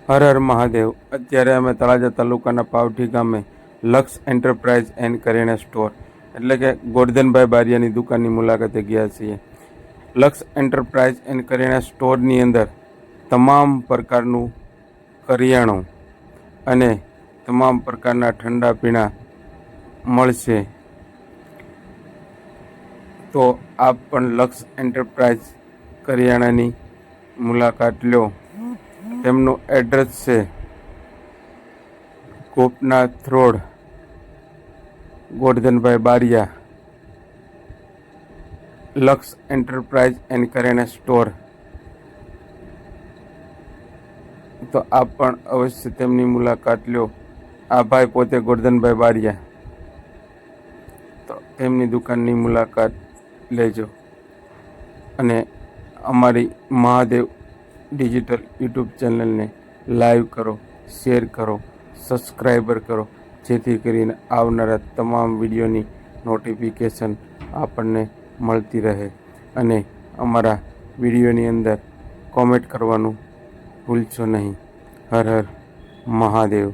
હર હર મહાદેવ। અત્યારે અમે તળાજા તાલુકાના પાવઠી ગામે લક્ષ એન્ટરપ્રાઇઝ એન્ડ કરિયાણા સ્ટોર એટલે કે ગોરધનભાઈ બારિયાની દુકાનની મુલાકાતે ગયા છીએ। લક્ષ એન્ટરપ્રાઇઝ એન્ડ કરિયાણા સ્ટોરની અંદર તમામ પ્રકારનું કરિયાણું અને તમામ પ્રકારના ઠંડા પીણા મળશે। તો આપ પણ લક્ષ એન્ટરપ્રાઇઝ કરિયાણાની મુલાકાત લો। તેમનું એડ્રેસ છે ગોપનાથ રોડ, ગોરધનભાઈ બારિયા, લક્ષ એન્ટરપ્રાઇઝ એન્ડ કરિયાણા સ્ટોર। તો આપ પણ અવશ્ય તેમની મુલાકાત લો। આ ભાઈ પોતે ગોરધનભાઈ બારિયા, તો તેમની દુકાનની મુલાકાત લેજો અને અમારી મહાદેવ ડિજિટલ યુટ્યુબ ચેનલને લાઈવ કરો, શેર કરો, સબસ્ક્રાઈબર કરો, જેથી કરીને આવનારા તમામ વિડીયોની નોટિફિકેશન આપણને મળતી રહે। અને અમારા વિડીયોની અંદર કોમેન્ટ કરવાનું ભૂલશો નહીં। હર હર મહાદેવ।